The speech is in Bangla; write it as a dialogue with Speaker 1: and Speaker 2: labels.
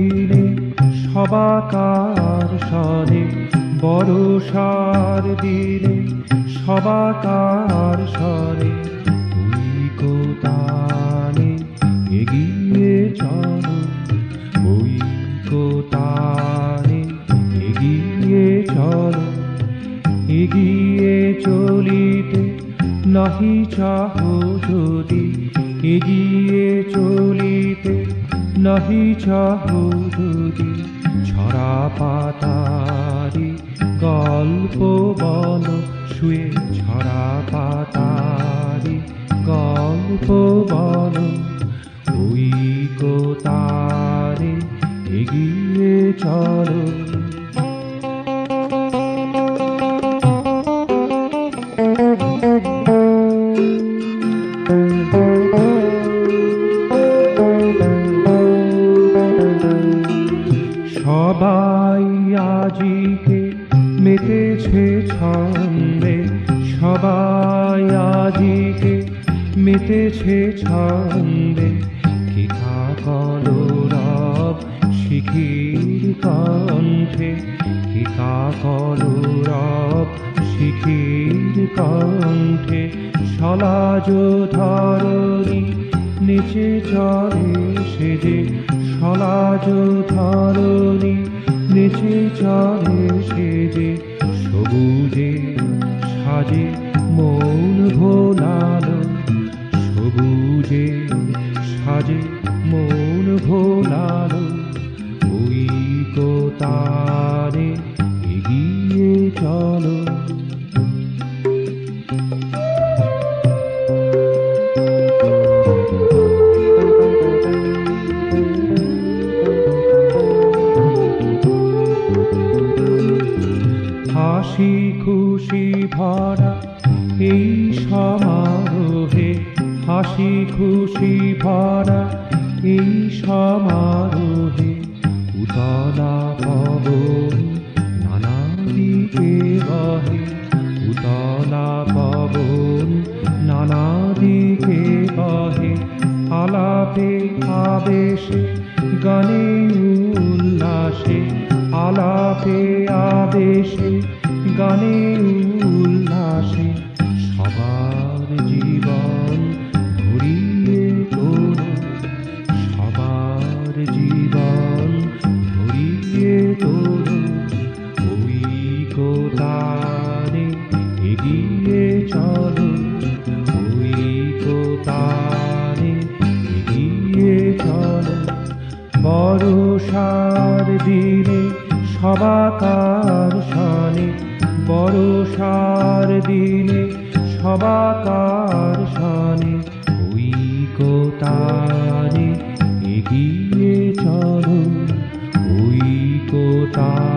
Speaker 1: দিনে সবাকার সনে, বরষার দিনে সবাকার সনে, ঐকতানে এগিয়ে চলো, ঐকতানে এগিয়ে চলো। এগিয়ে চলিতে নাহি চাহো যদি, এগিয়ে চলিতে নাহি চাহো যদি, ছড়া পাতারি গল্প বলো শুয়ে, ছড়া পাতারি গল্প বলো। ঐকতারে এগিয়ে চলো। সবাই আজিকে মেতেছে ছন্দে, সবাই আজিকে মেতেছে ছন্দে, কিকা কলরব শিখির কণ্ঠে, কিকা কলরব শিখির কণ্ঠে। সলাজ ধরণী নিচে চলে সেজে, সলাজ ধরণী নিচে চলে সেজে, সবুজে সাজে মন ভোলালো, সবুজে সাজে মন ভোলালো। ঐকতারে এগিয়ে চলো। হাসি খুশি ভরা এই সমারোহে, হাসি খুশি ভরা এই সমারোহে, উতলা পবন নানা দিকে বহে, উতলা পবন নানা দিকে বহে। আলাপে আবেশে গানে উল্লাসে, আলাপে আবেশে গানে উল্লাসে, সবার জীবন ভরিয়ে তোলো, সবার জীবন ভরিয়ে তোলো। ঐকতারে এগিয়ে চলো, ঐকতারে এগিয়ে চলো। বরষার দিনে সবাকার সনে, বরষার দিনে সবাকার সনে, ঐকতারে এগিয়ে চলো, ঐকতারে।